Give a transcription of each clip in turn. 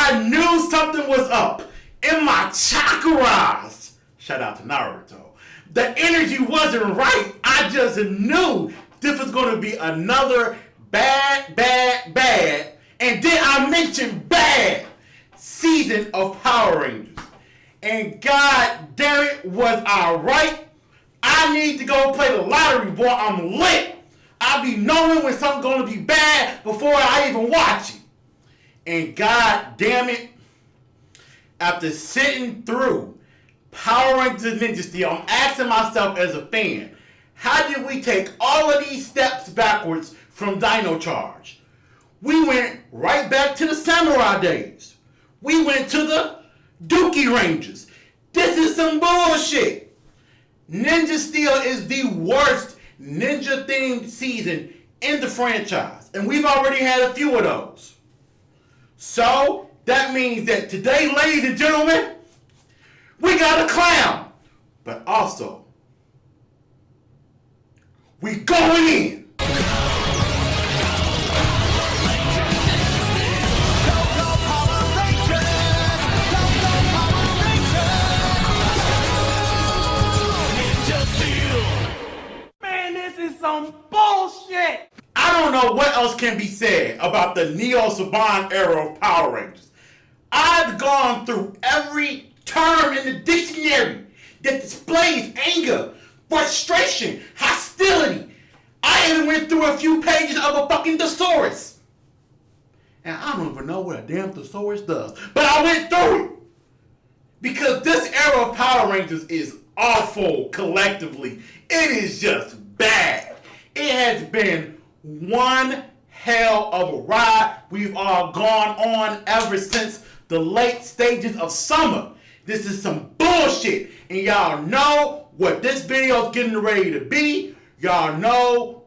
I knew something was up in my chakras. Shout out to Naruto. The energy wasn't right. I just knew this was going to be another bad, and then I mentioned bad season of Power Rangers. And god damn it, was I right? I need to go play the lottery, boy. I'm lit. I be knowing when something's going to be bad before I even watch it. And god damn it, after sitting through Power Rangers Ninja Steel, I'm asking myself as a fan, how did we take all of these steps backwards from Dino Charge? We went right back to the Samurai days. We went to the Dookie Rangers. This is some bullshit. Ninja Steel is the worst ninja-themed season in the franchise. And we've already had a few of those. So, that means that today, ladies and gentlemen, we got a clown. But also, we going in. Man, this is some bullshit. I don't know what else can be said about the Neo Saban era of Power Rangers. I've gone through every term in the dictionary that displays anger, frustration, hostility. I even went through a few pages of a fucking thesaurus. And I don't even know what a damn thesaurus does. But I went through it. Because this era of Power Rangers is awful collectively. It is just bad. It has been one hell of a ride we've all gone on ever since the late stages of summer. This is some bullshit. And y'all know what this video is getting ready to be. Y'all know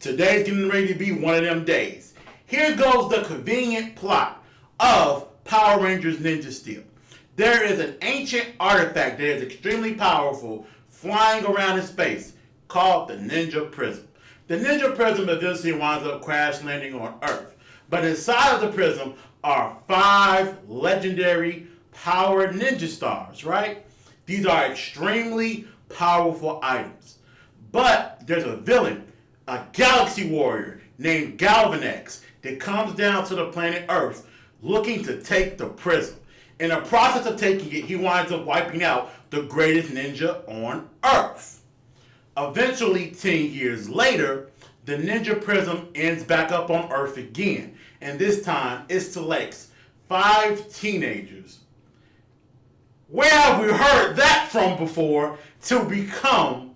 today's getting ready to be one of them days. Here goes the convenient plot of Power Rangers Ninja Steel. There is an ancient artifact that is extremely powerful flying around in space called the Ninja Prism. The Ninja Prism eventually winds up crash landing on Earth. But inside of the Prism are 5 legendary powered ninja stars, right? These are extremely powerful items. But there's a villain, a galaxy warrior named Galvanix that comes down to the planet Earth looking to take the Prism. In the process of taking it, he winds up wiping out the greatest ninja on Earth. Eventually, 10 years later, the Ninja Prism ends back up on Earth again. And this time, it selects 5 teenagers. Where have we heard that from before? To become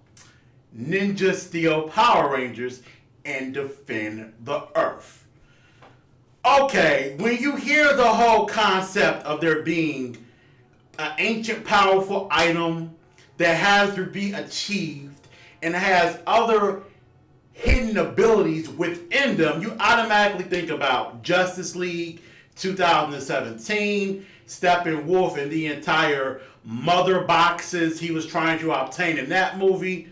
Ninja Steel Power Rangers and defend the Earth. Okay, when you hear the whole concept of there being an ancient powerful item that has to be achieved and has other hidden abilities within them, you automatically think about Justice League 2017, Steppenwolf, and the entire mother boxes he was trying to obtain in that movie.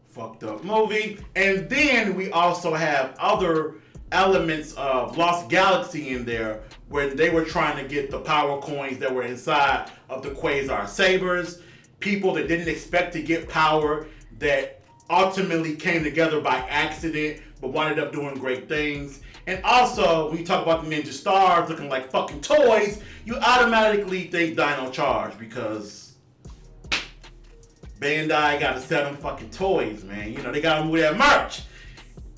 Fucked up movie. And then we also have other elements of Lost Galaxy in there where they were trying to get the power coins that were inside of the Quasar Sabers. People that didn't expect to get power that ultimately came together by accident but wound up doing great things. And also, when you talk about the Ninja Stars looking like fucking toys, you automatically think Dino Charge because Bandai gotta sell them fucking toys, man. You know, they gotta move that merch.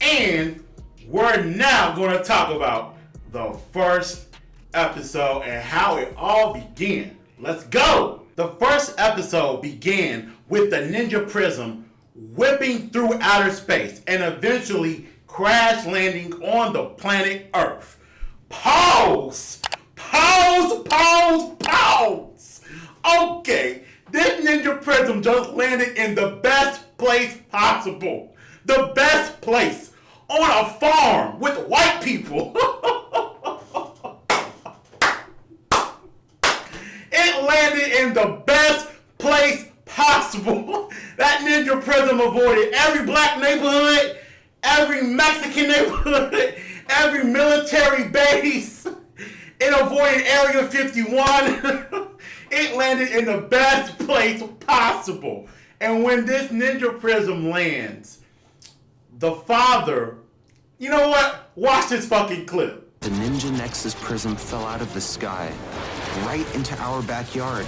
And we're now going to talk about the first episode and how it all began. Let's go! The first episode began with the Ninja Prism whipping through outer space and eventually crash landing on the planet Earth. Pause! Pause! Pause! Pause! Okay, this Ninja Prism just landed in the best place possible. The best place. On a farm with white people. It landed in the best place possible. That Ninja Prism avoided every black neighborhood, every Mexican neighborhood, every military base, It avoided Area 51. It landed in the best place possible. And when this Ninja Prism lands, the father, you know what? Watch this fucking clip. The Ninja Nexus Prism fell out of the sky, right into our backyard.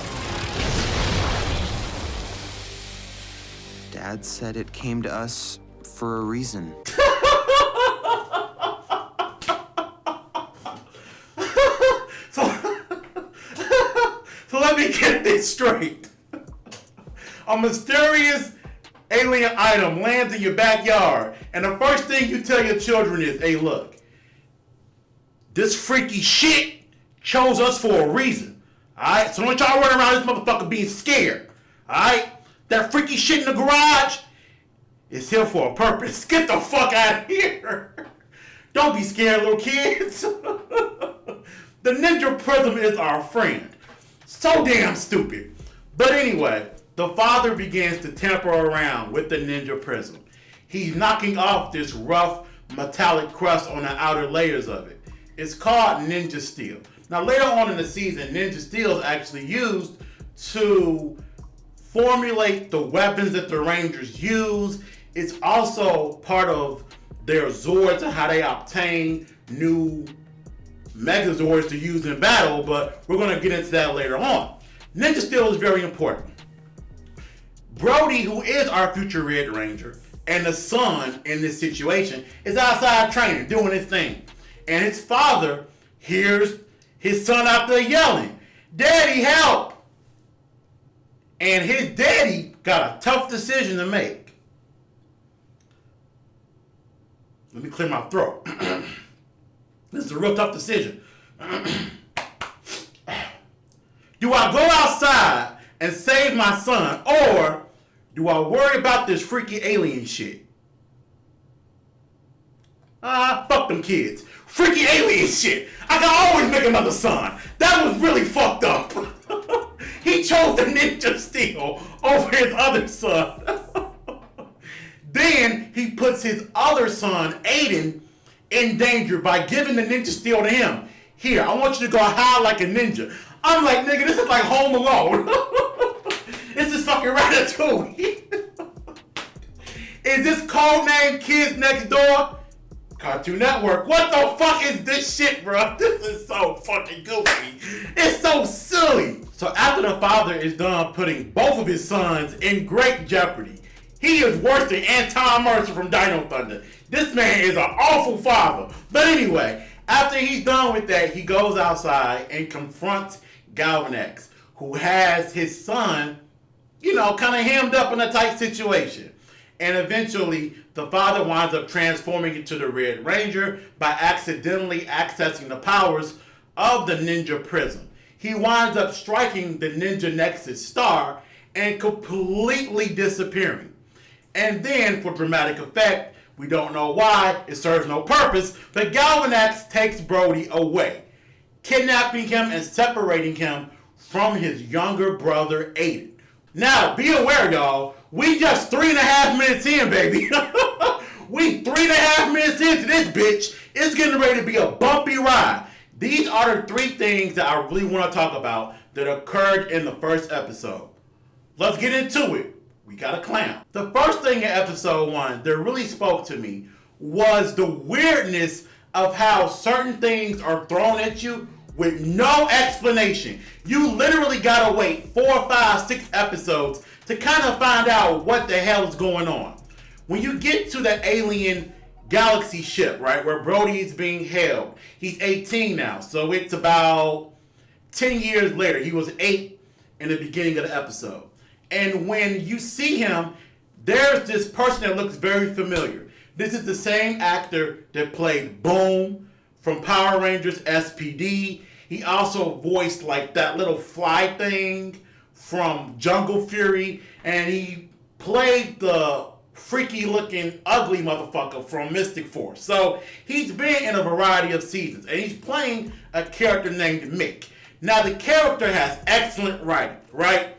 Dad said it came to us for a reason. So let me get this straight. A mysterious alien item lands in your backyard, and the first thing you tell your children is, hey, look, this freaky shit chose us for a reason. Alright? So don't y'all run around this motherfucker being scared. Alright? That freaky shit in the garage is here for a purpose. Get the fuck out of here. Don't be scared, little kids. The Ninja Prism is our friend. So damn stupid. But anyway, the father begins to tamper around with the Ninja Prism. He's knocking off this rough metallic crust on the outer layers of it. It's called Ninja Steel. Now later on in the season, Ninja Steel is actually used to formulate the weapons that the Rangers use. It's also part of their Zords and how they obtain new Megazords to use in battle, but we're going to get into that later on. Ninja Steel is very important. Brody, who is our future Red Ranger, and the son in this situation, is outside training, doing his thing. And his father hears his son out there yelling, "Daddy, help!" And his daddy got a tough decision to make. Let me clear my throat. This is a real tough decision. Do I go outside and save my son, or do I worry about this freaky alien shit? Fuck them kids. Freaky alien shit. I can always make another son. That was really fucked up. He chose the Ninja Steel over his other son. Then he puts his other son, Aiden, in danger by giving the Ninja Steel to him. Here, I want you to go hide like a ninja. I'm like, nigga, this is like Home Alone. This is fucking Ratatouille. Is this codename Kids Next Door? Cartoon Network. What the fuck is this shit, bro? This is so fucking goofy. It's so silly. So after the father is done putting both of his sons in great jeopardy, he is worse than Anton Mercer from Dino Thunder. This man is an awful father. But anyway, after he's done with that, he goes outside and confronts Galvanix, who has his son, you know, kind of hemmed up in a tight situation. And eventually, the father winds up transforming into the Red Ranger by accidentally accessing the powers of the Ninja Prism. He winds up striking the Ninja Nexus star and completely disappearing. And then, for dramatic effect, we don't know why, it serves no purpose, but Galvanix takes Brody away, kidnapping him and separating him from his younger brother, Aiden. Now, be aware, y'all, we just 3.5 minutes in, baby. We 3.5 minutes into this bitch. It's getting ready to be a bumpy ride. These are the 3 things that I really want to talk about that occurred in the first episode. Let's get into it. We got a clown. The first thing in episode 1 that really spoke to me was the weirdness of how certain things are thrown at you with no explanation. You literally gotta wait 4, 5, 6 episodes to kind of find out what the hell is going on. When you get to the alien galaxy ship, right, where Brody is being held, he's 18 now, so it's about 10 years later. He was 8 in the beginning of the episode. And when you see him, there's this person that looks very familiar. This is the same actor that played Boom from Power Rangers SPD. He also voiced like that little fly thing from Jungle Fury. And he played the freaky looking ugly motherfucker from Mystic Force. So he's been in a variety of seasons. And he's playing a character named Mick. Now the character has excellent writing, right?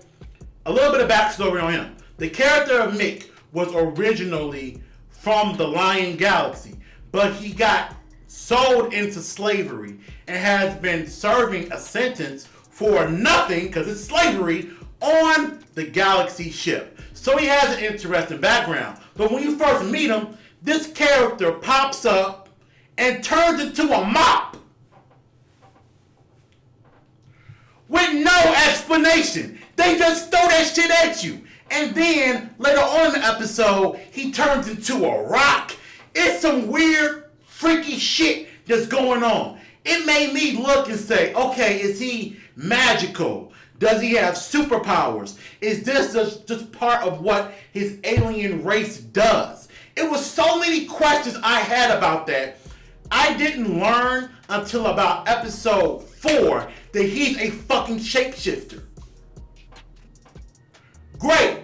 A little bit of backstory on him. The character of Mick was originally from the Lion Galaxy, but he got sold into slavery and has been serving a sentence for nothing, because it's slavery, on the Galaxy ship. So he has an interesting background. But when you first meet him, this character pops up and turns into a mop. With no explanation. They just throw that shit at you. And then, later on in the episode, he turns into a rock. It's some weird, freaky shit that's going on. It made me look and say, okay, is he magical? Does he have superpowers? Is this just part of what his alien race does? It was so many questions I had about that. I didn't learn until about episode 4 that he's a fucking shapeshifter. Great.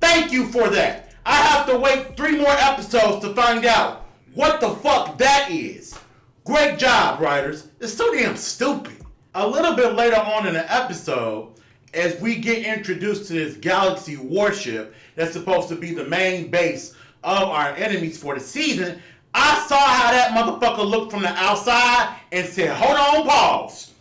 Thank you for that. I have to wait 3 more episodes to find out what the fuck that is. Great job, writers. It's so damn stupid. A little bit later on in the episode, as we get introduced to this Galaxy warship that's supposed to be the main base of our enemies for the season, I saw how that motherfucker looked from the outside and said, hold on, pause.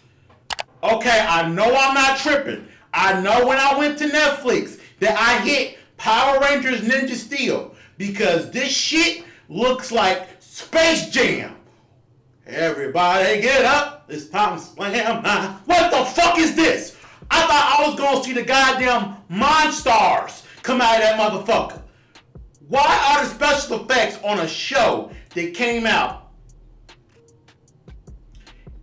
Okay, I know I'm not tripping. I know when I went to Netflix that I hit Power Rangers Ninja Steel, because this shit looks like Space Jam. Everybody get up, it's time to slam now. What the fuck is this? I thought I was gonna see the goddamn Monstars come out of that motherfucker. Why are the special effects on a show that came out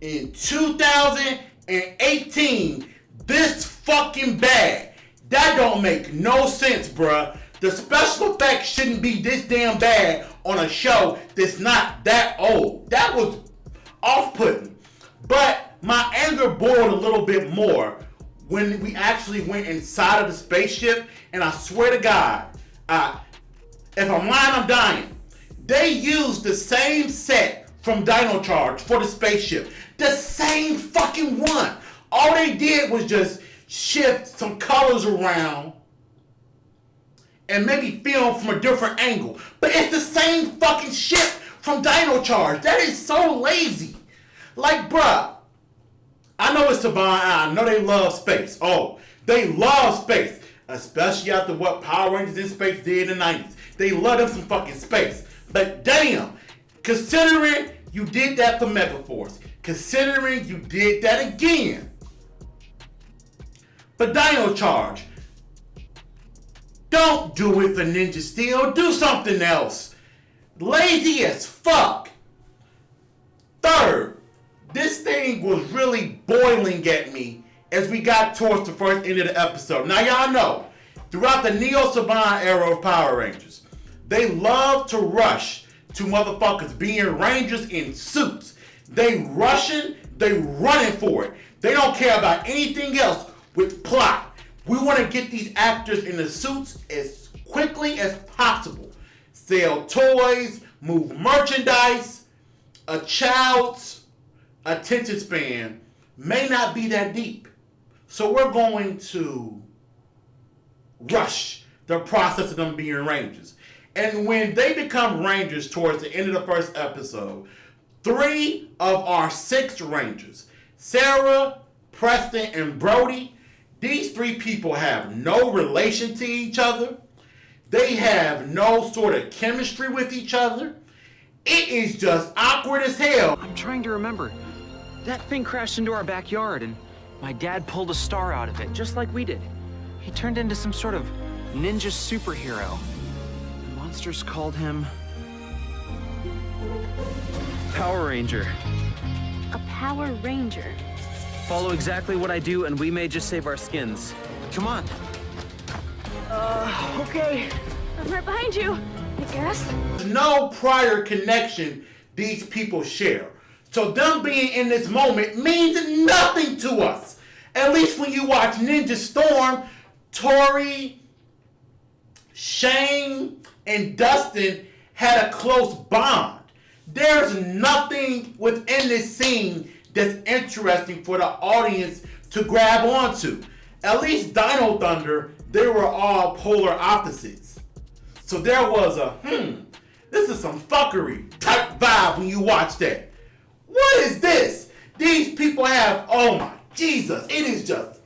in 2018 this fucking bad? That don't make no sense, bruh. The special effects shouldn't be this damn bad on a show that's not that old. That was off-putting. But my anger boiled a little bit more when we actually went inside of the spaceship, and I swear to God, if I'm lying, I'm dying. They used the same set from Dino Charge for the spaceship. The same fucking one. All they did was just shift some colors around and maybe film from a different angle. But it's the same fucking shit from Dino Charge. That is so lazy. Like, bruh, I know it's Saban, I know they love space. Oh, they love space. Especially after what Power Rangers in Space did in the 90s. They love them some fucking space. But damn, considering you did that for Megaforce, considering you did that again for Dino Charge, don't do it for Ninja Steel. Do something else. Lazy as fuck. Third, this thing was really boiling at me as we got towards the first end of the episode. Now y'all know, throughout the Neo Saban era of Power Rangers, they love to rush to motherfuckers being Rangers in suits. They rushing, they running for it. They don't care about anything else with plot. We want to get these actors in the suits as quickly as possible. Sell toys, move merchandise. A child's attention span may not be that deep. So we're going to rush the process of them being Rangers. And when they become Rangers towards the end of the first episode, 3 of our 6 Rangers, Sarah, Preston, and Brody, these 3 people have no relation to each other. They have no sort of chemistry with each other. It is just awkward as hell. I'm trying to remember. That thing crashed into our backyard, and my dad pulled a star out of it, just like we did. He turned into some sort of ninja superhero. The monsters called him Power Ranger. A Power Ranger? Follow exactly what I do, and we may just save our skins. Come on. Okay. I'm right behind you, I guess. There's no prior connection these people share. So them being in this moment means nothing to us. At least when you watch Ninja Storm, Tori, Shane, and Dustin had a close bond. There's nothing within this scene that's interesting for the audience to grab onto. At least Dino Thunder, they were all polar opposites. So there was a, this is some fuckery type vibe when you watch that. What is this? These people have, oh my Jesus, it is just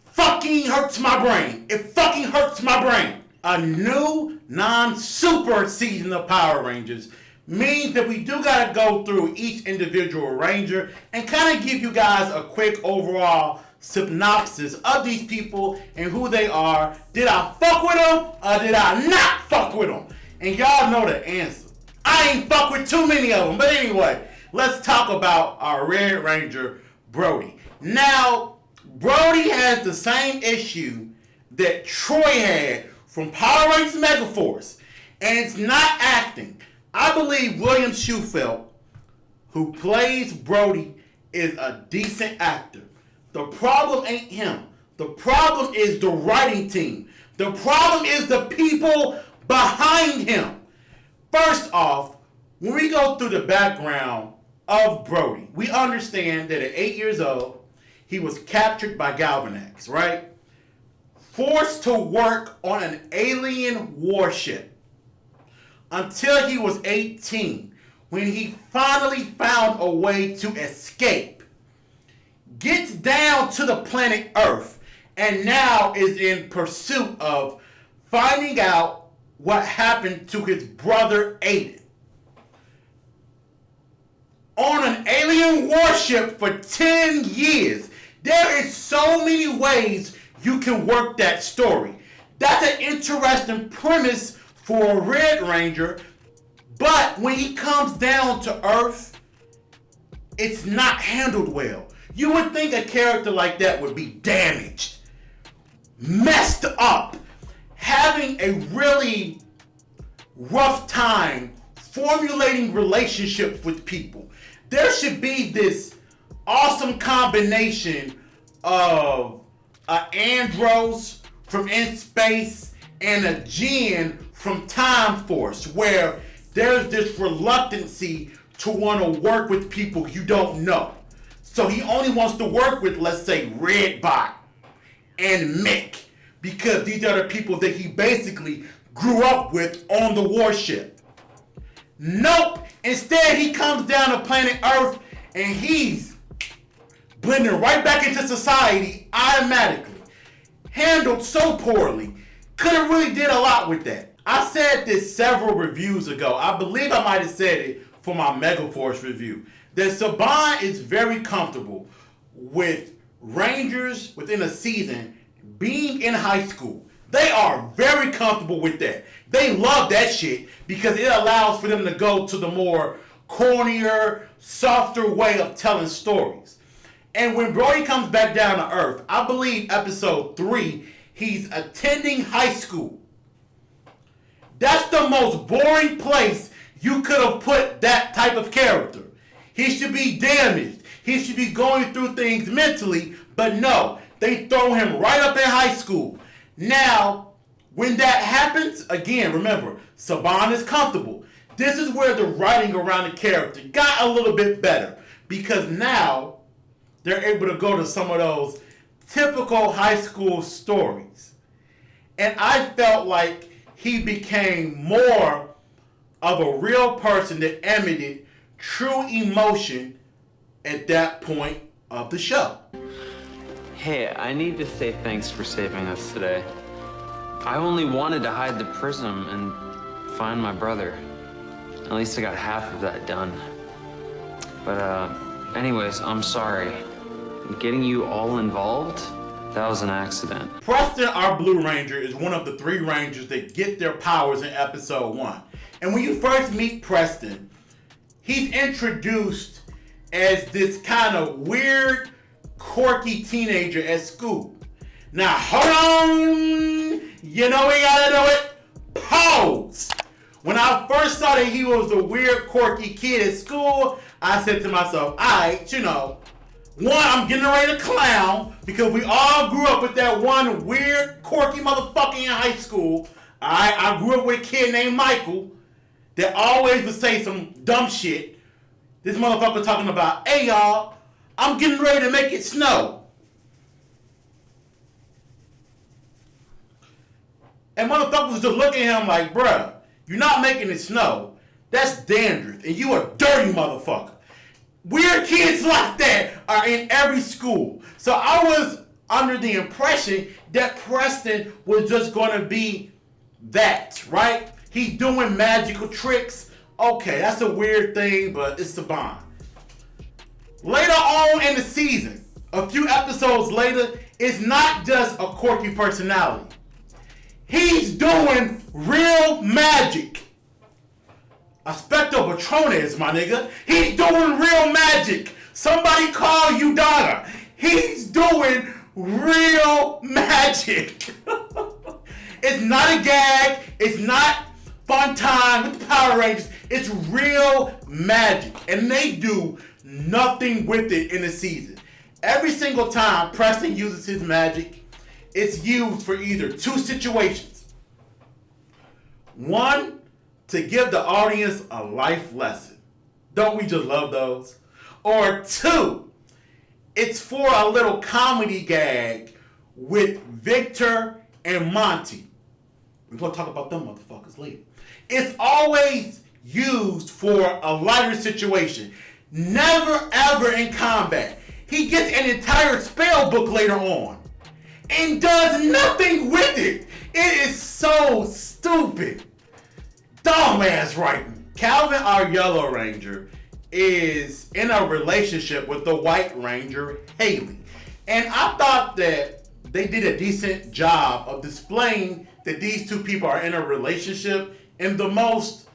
fucking hurts my brain. It fucking hurts my brain. A new non-super season of Power Rangers means that we do gotta go through each individual Ranger and kind of give you guys a quick overall synopsis of these people and who they are. Did I fuck with them or did I not fuck with them? And y'all know the answer. I ain't fuck with too many of them. But anyway, let's talk about our Red Ranger, Brody. Now, Brody has the same issue that Troy had from Power Rangers Megaforce. And it's not acting. I believe William Shufelt, who plays Brody, is a decent actor. The problem ain't him. The problem is the writing team. The problem is the people behind him. First off, when we go through the background of Brody, we understand that at 8 years old, he was captured by Galvanix, right? Forced to work on an alien warship until he was 18, when he finally found a way to escape. Gets down to the planet Earth and now is in pursuit of finding out what happened to his brother Aiden. On an alien warship for 10 years. There is so many ways you can work that story. That's an interesting premise for a Red Ranger, but when he comes down to Earth, it's not handled well. You would think a character like that would be damaged, messed up, having a really rough time formulating relationships with people. There should be this awesome combination of an Andros from In Space and a Jin from Time Force, where there's this reluctancy to want to work with people you don't know. So he only wants to work with, let's say, Redbot and Mick, because these are the people that he basically grew up with on the warship. Nope. Instead, he comes down to planet Earth and he's blending right back into society automatically. Handled so poorly. Could have really did a lot with that. I said this several reviews ago. I believe I might have said it for my Megaforce review. That Saban is very comfortable with Rangers within a season being in high school. They are very comfortable with that. They love that shit because it allows for them to go to the more cornier, softer way of telling stories. And when Brody comes back down to Earth, I believe episode 3, he's attending high school. That's the most boring place you could have put that type of character. He should be damaged. He should be going through things mentally, but no, they throw him right up in high school. Now, when that happens, again, remember, Saban is comfortable. This is where the writing around the character got a little bit better, because now they're able to go to some of those typical high school stories. And I felt like he became more of a real person that emanated true emotion at that point of the show. Hey, I need to say thanks for saving us today. I only wanted to hide the Prism and find my brother. At least I got half of that done. But anyways, I'm sorry. Getting you all involved, that was an accident. Preston, our Blue Ranger, is one of the 3 Rangers that get their powers in episode 1. And when you first meet Preston, he's introduced as this kind of weird, quirky teenager at school. Now, hold on! You know we gotta do it. Pause! When I first saw that he was a weird, quirky kid at school, I said to myself, alright, you know, one, I'm getting ready to clown, because we all grew up with that one weird, quirky motherfucker in high school. Alright, I grew up with a kid named Michael that always would say some dumb shit. This motherfucker talking about, hey y'all, I'm getting ready to make it snow. And motherfuckers was just looking at him like, bruh, you're not making it snow. That's dandruff, and you a dirty motherfucker. Weird kids like that are in every school. So I was under the impression that Preston was just going to be that, right? He's doing magical tricks. Okay, that's a weird thing, but it's Saban. Later on in the season, a few episodes later, it's not just a quirky personality. He's doing real magic. Expecto Patrones, my nigga. He's doing real magic. Somebody call you Donna. He's doing real magic. It's not a gag. It's not fun time with the Power Rangers. It's real magic. And they do nothing with it in the season. Every single time Preston uses his magic, it's used for either two situations. One, to give the audience a life lesson. Don't we just love those? Or two, it's for a little comedy gag with Victor and Monty. We're going to talk about them motherfuckers later. It's always used for a lighter situation. Never ever in combat. He gets an entire spell book later on and does nothing with it. It is so stupid. Dumbass writing. Calvin, our Yellow Ranger, is in a relationship with the White Ranger, Haley. And I thought that they did a decent job of displaying that these two people are in a relationship in the most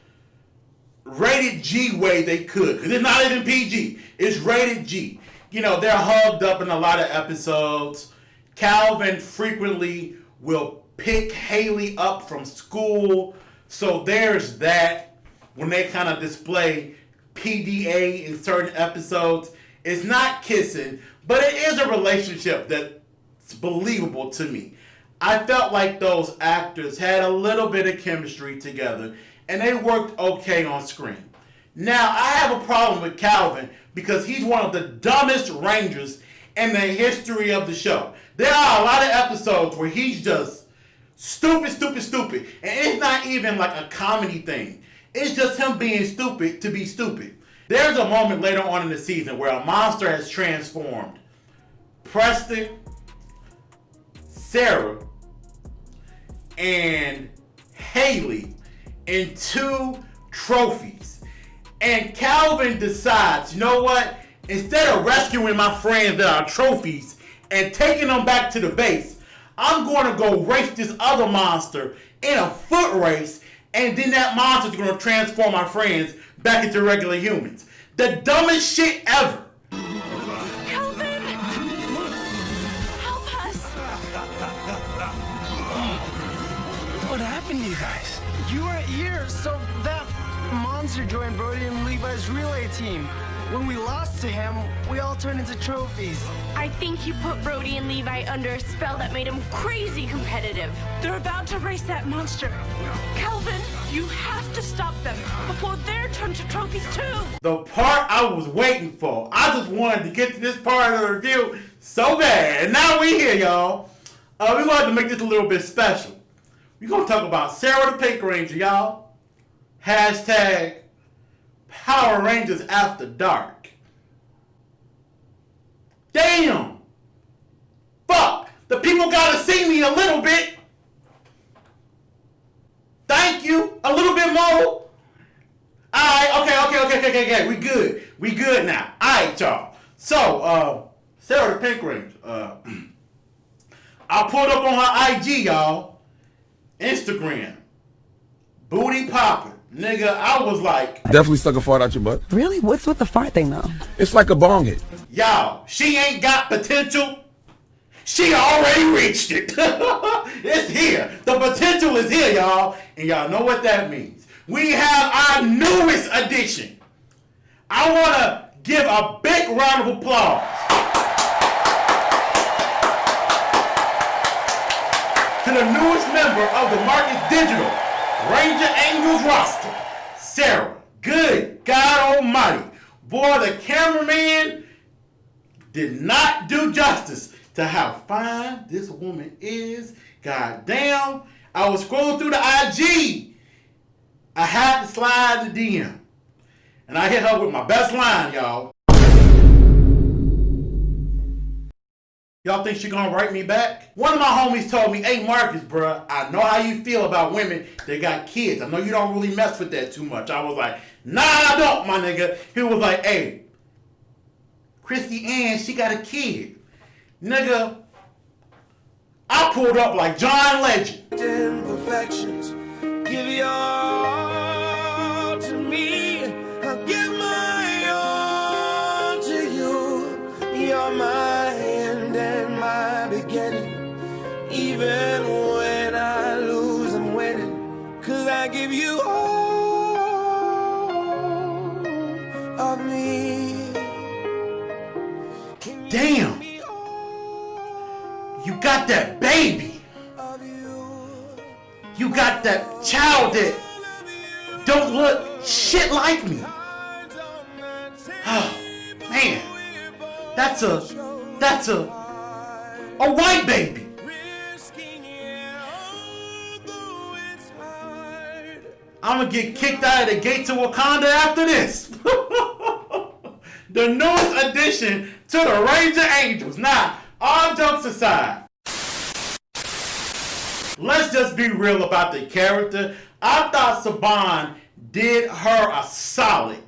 rated G way they could. Because it's not even PG. It's rated G. You know, they're hugged up in a lot of episodes. Calvin frequently will pick Haley up from school. So there's that. When they kind of display PDA in certain episodes, it's not kissing, but it is a relationship that's believable to me. I felt like those actors had a little bit of chemistry together, and they worked okay on screen. Now, I have a problem with Calvin because he's one of the dumbest Rangers in the history of the show. There are a lot of episodes where he's just stupid. And it's not even like a comedy thing. It's just him being stupid to be stupid. There's a moment later on in the season where a monster has transformed Preston, Sarah, and Haley into trophies. And Calvin decides, you know what? Instead of rescuing my friends that are trophies and taking them back to the base, I'm going to go race this other monster in a foot race, and then that monster is going to transform my friends back into regular humans. The dumbest shit ever. Calvin! Help us! What happened to you guys? You were here, so that monster joined Brody and Levi's relay team. When we lost to him, we all turned into trophies. I think you put Brody and Levi under a spell that made them crazy competitive. They're about to race that monster. Calvin, you have to stop them before they're turned to trophies too. The part I was waiting for. I just wanted to get to this part of the review so bad. And now we here, y'all. We're going to make this a little bit special. We're going to talk about Sarah the Pink Ranger, y'all. Hashtag Power Rangers After Dark. Damn. Fuck. The people gotta see me a little bit. Thank you. A little bit more. Alright, okay. We good now. Alright, y'all. So, Sarah the Pink Ranger. I pulled up on her IG, y'all. Instagram. Booty popping. Nigga, I was like... Definitely stuck a fart out your butt. Really? What's with the fart thing, though? It's like a bong hit. Y'all, she ain't got potential. She already reached it. It's here. The potential is here, y'all. And y'all know what that means. We have our newest addition. I want to give a big round of applause to the newest member of the Marcus Digital Ranger Angels roster, Sarah. Good God Almighty. Boy, the cameraman did not do justice to how fine this woman is. God damn. I was scrolling through the IG. I had to slide the DM. And I hit her with my best line, y'all. Y'all think she gonna write me back? One of my homies told me, hey Marcus, bruh, I know how you feel about women that got kids. I know you don't really mess with that too much. I was like, nah, I don't, my nigga. He was like, hey, Christy Ann, she got a kid. Nigga, I pulled up like John Legend. Imperfections, give your all to me. I'll give my all to you. You're my end and my beginning. Even when I lose, I'm winning. 'Cause I give you all of me. Damn. You got that baby. You got that child that don't look shit like me. Oh, man. That's a white baby. I'm gonna get kicked out of the gates of Wakanda after this. The newest addition to the Ranger Angels. Now, all jokes aside, let's just be real about the character. I thought Saban did her a solid.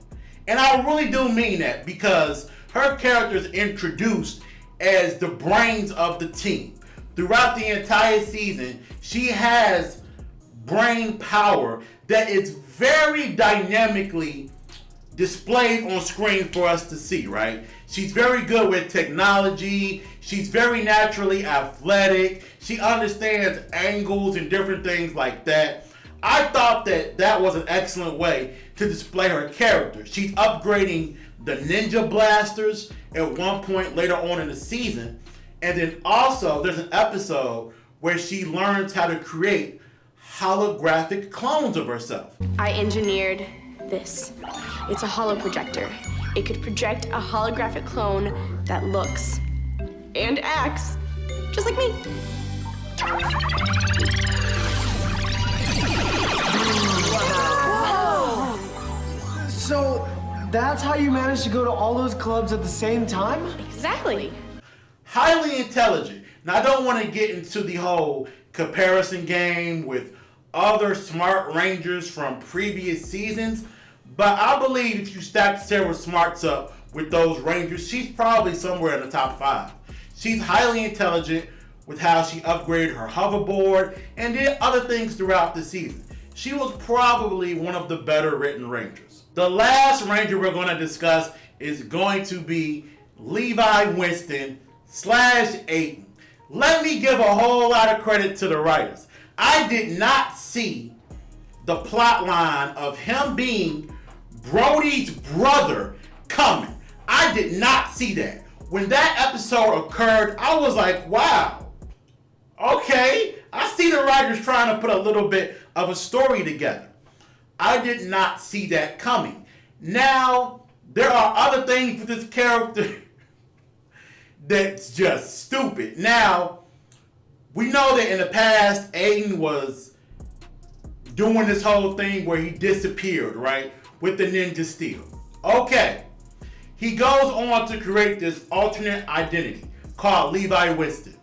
And I really do mean that because her character is introduced as the brains of the team. Throughout the entire season, she has brain power that is very dynamically displayed on screen for us to see, right? She's very good with technology. She's very naturally athletic. She understands angles and different things like that. I thought that was an excellent way to display her character. She's upgrading the ninja blasters at one point later on in the season. And then also there's an episode where she learns how to create holographic clones of herself. I engineered this. It's a holo projector. It could project a holographic clone that looks and acts just like me. Wow. So that's how you managed to go to all those clubs at the same time? Exactly. Highly intelligent. Now, I don't want to get into the whole comparison game with other smart Rangers from previous seasons, but I believe if you stack Sarah Smarts up with those Rangers, she's probably somewhere in the top 5. She's highly intelligent with how she upgraded her hoverboard and did other things throughout the season. She was probably one of the better written Rangers. The last Ranger we're going to discuss is going to be Levi Weston / Aiden. Let me give a whole lot of credit to the writers. I did not see the plot line of him being Brody's brother coming. I did not see that. When that episode occurred, I was like, wow, okay. I see the writers trying to put a little bit of a story together. I did not see that coming. Now, there are other things with this character that's just stupid. Now, we know that in the past, Aiden was doing this whole thing where he disappeared, right? With the ninja steel. Okay. He goes on to create this alternate identity called Levi Weston.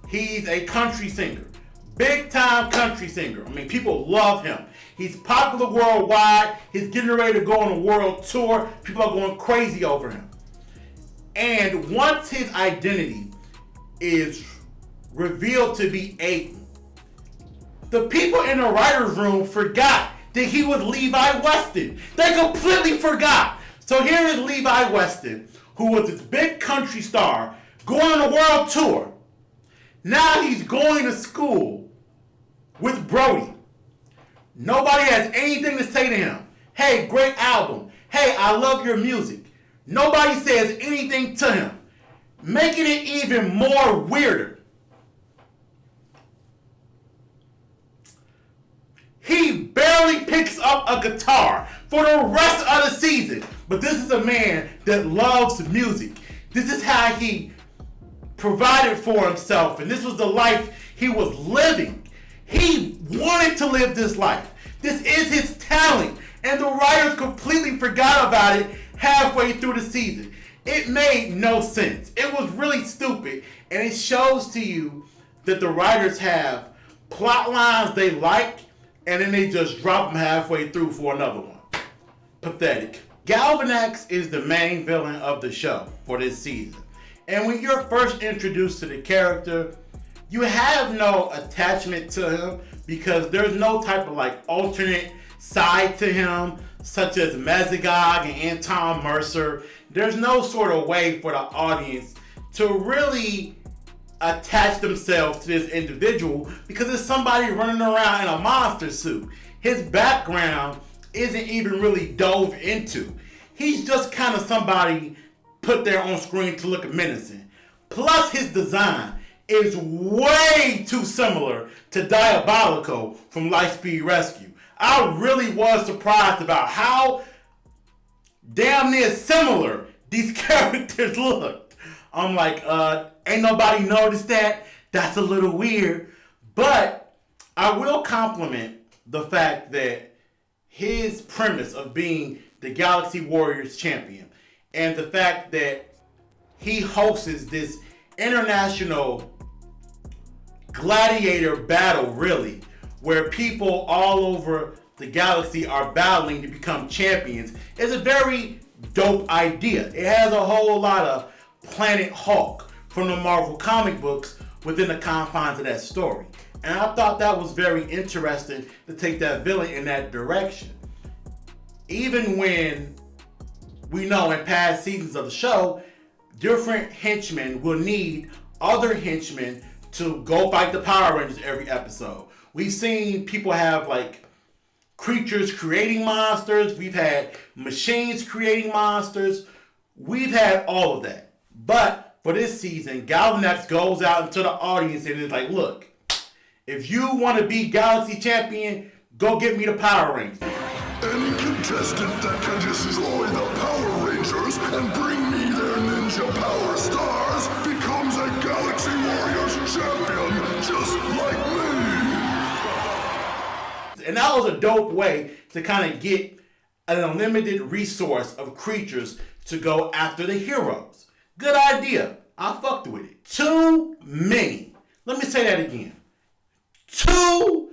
He's a country singer. Big time country singer. I mean, people love him. He's popular worldwide. He's getting ready to go on a world tour. People are going crazy over him. And once his identity is revealed to be Aiden, the people in the writer's room forgot that he was Levi Weston. They completely forgot. So here is Levi Weston, who was this big country star, going on a world tour. Now he's going to school with Brody. Nobody has anything to say to him. Hey, great album. Hey, I love your music. Nobody says anything to him, making it even more weirder. He barely picks up a guitar for the rest of the season. But this is a man that loves music. This is how he provided for himself, and this was the life he was living. He wanted to live this life. This is his talent, and the writers completely forgot about it halfway through the season. It made no sense. It was really stupid, and it shows to you that the writers have plot lines they like, and then they just drop them halfway through for another one. Pathetic. Galvanix is the main villain of the show for this season. And when you're first introduced to the character, you have no attachment to him because there's no type of like alternate side to him, such as Mesagog and Anton Mercer. There's no sort of way for the audience to really attach themselves to this individual because it's somebody running around in a monster suit. His background isn't even really dove into. He's just kind of somebody put there on screen to look menacing. Plus his design is way too similar to Diabolico from Lightspeed Rescue. I really was surprised about how damn near similar these characters looked. I'm like, ain't nobody noticed that? That's a little weird. But I will compliment the fact that his premise of being the Galaxy Warriors champion and the fact that he hosts this international gladiator battle, really, where people all over the galaxy are battling to become champions, is a very dope idea. It has a whole lot of Planet Hulk from the Marvel comic books within the confines of that story. And I thought that was very interesting to take that villain in that direction. Even when we know in past seasons of the show, different henchmen will need other henchmen to go fight the Power Rangers every episode. We've seen people have like creatures creating monsters. We've had machines creating monsters. We've had all of that. But for this season, Galvanix goes out into the audience and is like, look, if you want to be Galaxy Champion, go get me the Power Rangers. Any contestant that can destroy the Power Rangers and bring me their ninja power stars becomes a Galaxy Warriors champion, just like me. And that was a dope way to kind of get an unlimited resource of creatures to go after the heroes. Good idea. I fucked with it. Too many. Let me say that again. Too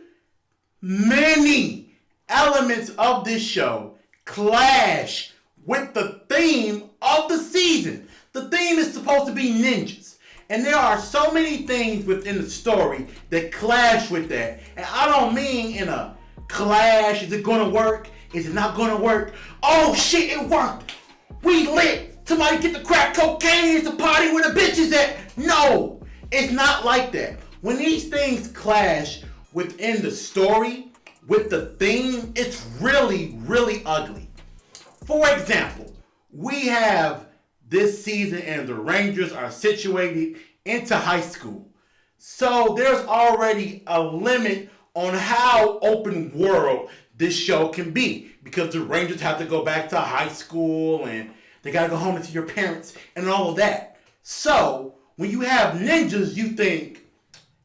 many elements of this show clash with the theme of the season. The theme is supposed to be ninjas. And there are so many things within the story that clash with that. And I don't mean in a clash, is it gonna work? Is it not gonna work? Oh shit, it worked! We lit! Somebody get the crack cocaine, it's a party where the bitches at! No! It's not like that. When these things clash within the story, with the theme, it's really, really ugly. For example, we have this season and the Rangers are situated into high school. So there's already a limit on how open world this show can be because the Rangers have to go back to high school and they gotta go home to see your parents and all of that. So when you have ninjas, you think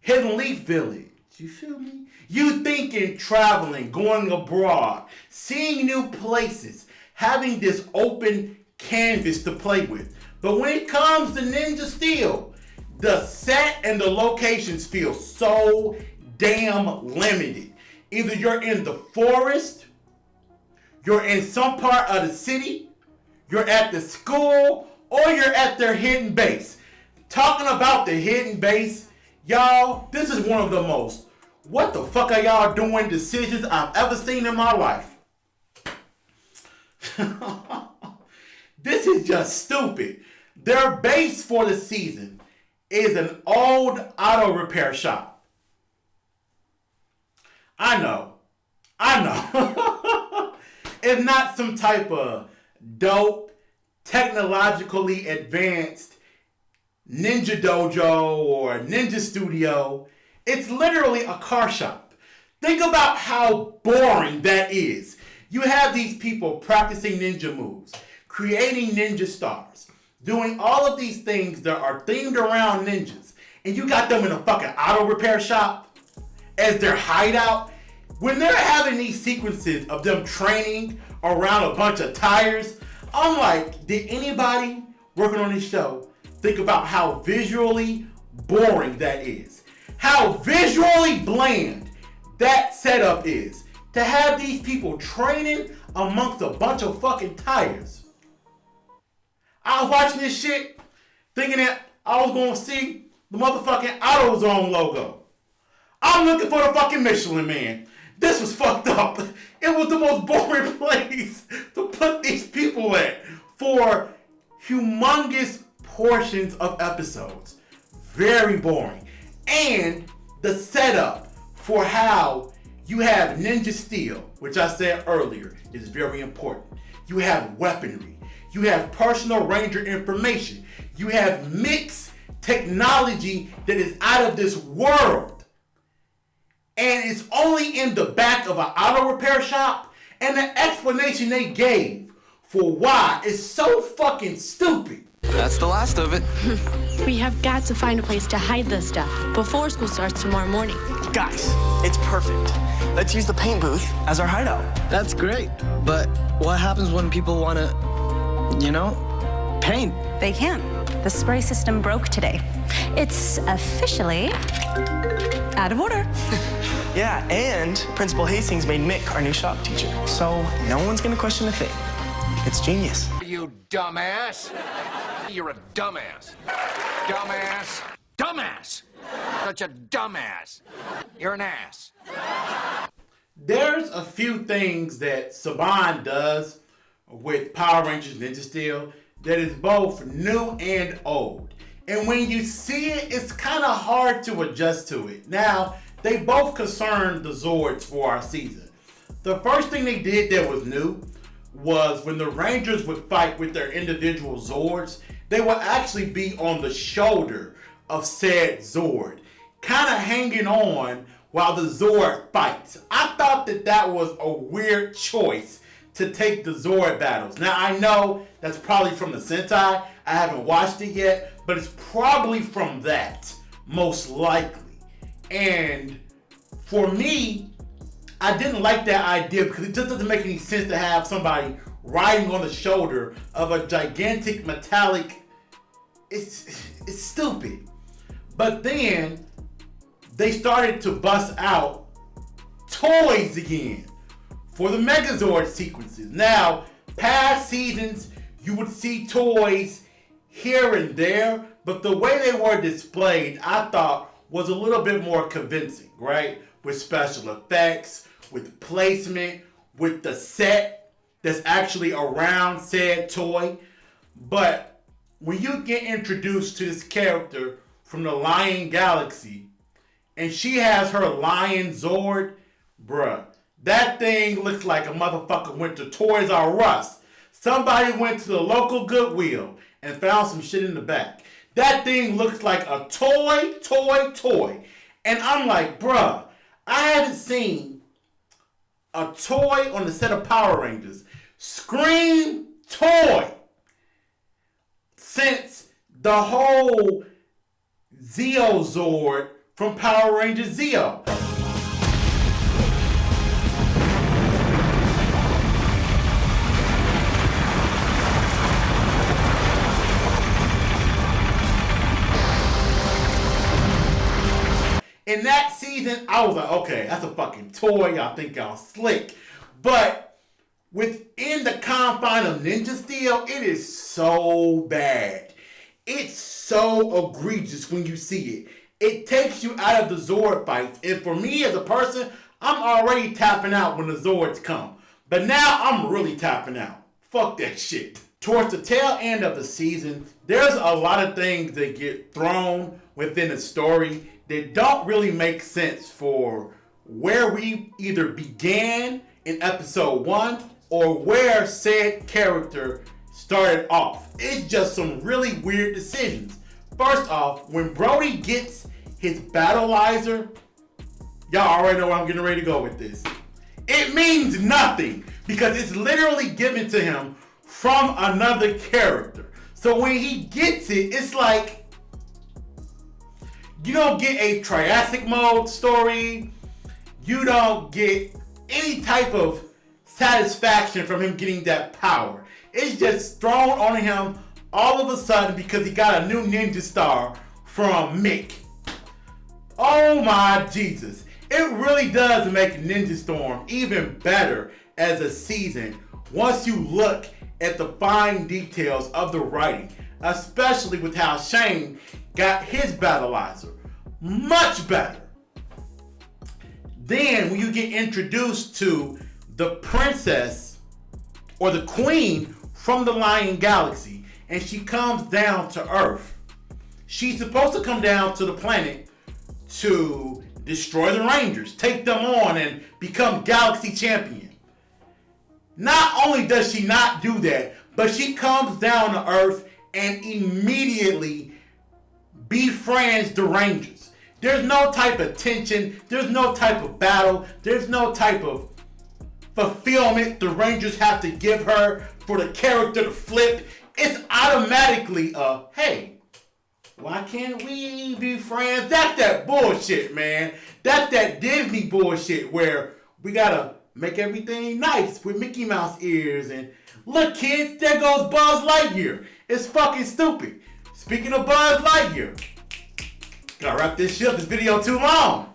Hidden Leaf Village. You feel me? You thinking traveling, going abroad, seeing new places, having this open canvas to play with. But when it comes to Ninja Steel, the set and the locations feel so damn limited. Either you're in the forest, you're in some part of the city, you're at the school, or you're at their hidden base. Talking about the hidden base, y'all, this is one of the most what the fuck are y'all doing decisions I've ever seen in my life. This is just stupid. Their base for the season is an old auto repair shop. I know. It's not some type of dope, technologically advanced ninja dojo or ninja studio. It's literally a car shop. Think about how boring that is. You have these people practicing ninja moves, creating ninja stars, doing all of these things that are themed around ninjas, and you got them in a fucking auto repair shop as their hideout. When they're having these sequences of them training around a bunch of tires, I'm like, did anybody working on this show think about how visually boring that is. How visually bland that setup is. To have these people training amongst a bunch of fucking tires. I was watching this shit thinking that I was going to see the motherfucking AutoZone logo. I'm looking for the fucking Michelin Man. This was fucked up. It was the most boring place to put these people at for humongous portions of episodes. Very boring. And the setup for how you have Ninja Steel, which I said earlier is very important. You have weaponry. You have personal ranger information. You have Mick's technology that is out of this world. And it's only in the back of an auto repair shop. And the explanation they gave for why is so fucking stupid. That's the last of it. We have got to find a place to hide this stuff before school starts tomorrow morning. Guys, it's perfect. Let's use the paint booth as our hideout. That's great. But what happens when people want to, paint? They can. The spray system broke today. It's officially out of order. Yeah, and Principal Hastings made Mick our new shop teacher. So no one's going to question a thing. It's genius. You dumbass. You're a dumbass. Dumbass. Dumbass. Such a dumbass. You're an ass. There's a few things that Saban does with Power Rangers Ninja Steel that is both new and old. And when you see it, it's kind of hard to adjust to it. Now, they both concern the Zords for our season. The first thing they did that was new was when the Rangers would fight with their individual Zords, they would actually be on the shoulder of said Zord, kind of hanging on while the Zord fights. I thought that was a weird choice to take the Zord battles. Now, I know that's probably from the Sentai. I haven't watched it yet, but it's probably from that, most likely. And for me, I didn't like that idea because it just doesn't make any sense to have somebody riding on the shoulder of a gigantic metallic. It's stupid. But then they started to bust out toys again for the Megazord sequences. Now, past seasons, you would see toys here and there, but the way they were displayed, I thought, was a little bit more convincing, right? With special effects, with placement, with the set that's actually around said toy. But when you get introduced to this character from the Lion Galaxy, and she has her Lion Zord, bruh, that thing looks like a motherfucker went to Toys R Us. Somebody went to the local Goodwill and found some shit in the back. That thing looks like a toy. And I'm like, bruh, I haven't seen a toy on the set of Power Rangers scream toy since the whole Zeo Zord from Power Rangers Zeo. In that season, I was like, okay, that's a fucking toy. Y'all think y'all slick. But within the confine of Ninja Steel, it is so bad. It's so egregious when you see it. It takes you out of the Zord fights. And for me as a person, I'm already tapping out when the Zords come. But now I'm really tapping out. Fuck that shit. Towards the tail end of the season, there's a lot of things that get thrown within the story that don't really make sense for where we either began in episode 1 or where said character started off. It's just some really weird decisions. First off, when Brody gets his battleizer, y'all already know where I'm getting ready to go with this. It means nothing because it's literally given to him from another character. So when he gets it, it's like, you don't get a Triassic mode story. You don't get any type of satisfaction from him getting that power. It's just thrown on him all of a sudden because he got a new ninja star from Mick. Oh my Jesus. It really does make Ninja Storm even better as a season once you look at the fine details of the writing, especially with how Shane got his battleizer. Much better. Then when you get introduced to the princess or the queen from the Lion Galaxy and she comes down to Earth, she's supposed to come down to the planet to destroy the Rangers, take them on, and become Galaxy champion. Not only does she not do that, but she comes down to Earth and immediately befriends the Rangers. There's no type of tension, there's no type of battle, there's no type of fulfillment the Rangers have to give her for the character to flip. It's automatically a, hey, why can't we be friends? That's that bullshit, man. That's that Disney bullshit where we gotta make everything nice with Mickey Mouse ears and look kids, there goes Buzz Lightyear. It's fucking stupid. Speaking of Buzz Lightyear, gotta wrap this shit up, this video too long.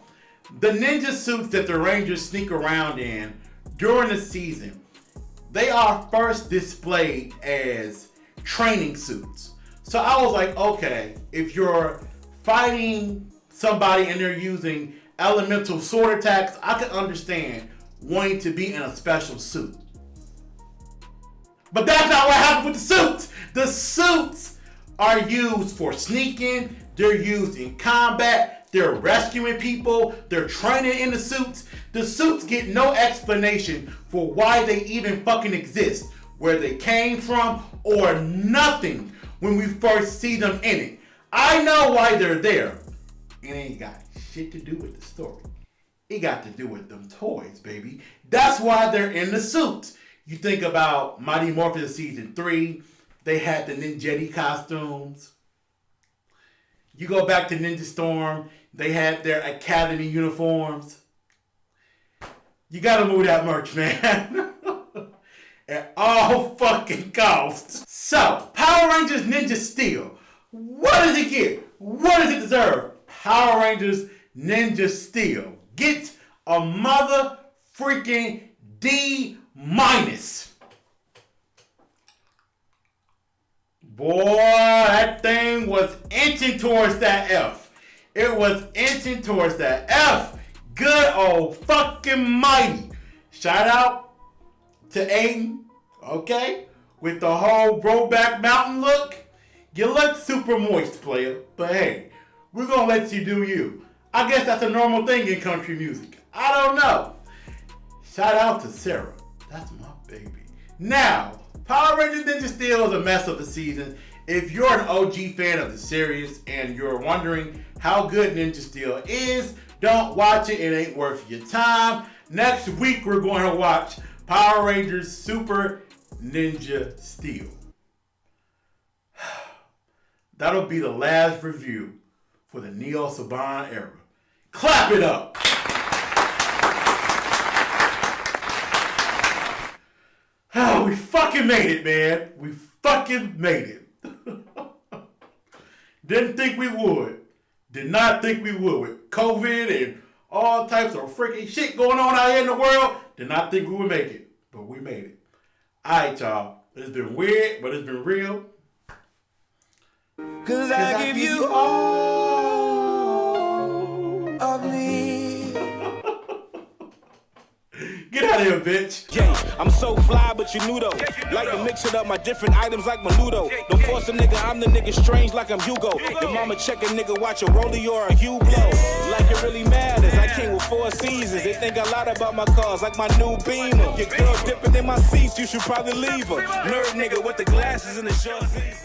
The ninja suits that the Rangers sneak around in during the season, they are first displayed as training suits. So I was like, okay, if you're fighting somebody and they're using elemental sword attacks, I can understand wanting to be in a special suit. But that's not what happened with the suits. The suits are used for sneaking, they're used in combat, they're rescuing people, they're training in the suits. The suits get no explanation for why they even fucking exist, where they came from, or nothing when we first see them in it. I know why they're there. It ain't got shit to do with the story. It got to do with them toys, baby. That's why they're in the suits. You think about Mighty Morphin Season 3, they had the Ninjetti costumes. You go back to Ninja Storm, they had their Academy uniforms. You gotta move that merch, man. At all fucking costs. So, Power Rangers Ninja Steel. What does it get? What does it deserve? Power Rangers Ninja Steel gets a mother freaking D-. Boy, that thing was inching towards that F. It was inching towards that F. Good old fucking mighty. Shout out to Aiden, okay? With the whole Broback Mountain look. You look super moist, player. But hey, we're gonna let you do you. I guess that's a normal thing in country music. I don't know. Shout out to Sarah. That's my baby. Now, Power Rangers Ninja Steel is a mess of the season. If you're an OG fan of the series and you're wondering how good Ninja Steel is, don't watch it. It ain't worth your time. Next week, we're going to watch Power Rangers Super Ninja Steel. That'll be the last review for the Neo Saban era. Clap it up! Oh, we fucking made it, man. We fucking made it. Didn't think we would. Did not think we would with COVID and all types of freaking shit going on out here in the world. Did not think we would make it, but we made it. Alright, y'all. It's been weird, but it's been real. Cause I give you all of me. Get out of here, bitch. Yeah, I'm so fly, but you knew though. Like to mix it up, my different items like Menudo. Don't force a nigga, I'm the nigga strange like I'm Hugo. Your mama check a nigga, watch a rollie or a Hugh blow. Like it really matters, I came with 4 seasons. They think a lot about my cars, like my new Beamer. Your girl dipping in my seats, you should probably leave her. Nerd nigga with the glasses and the short season.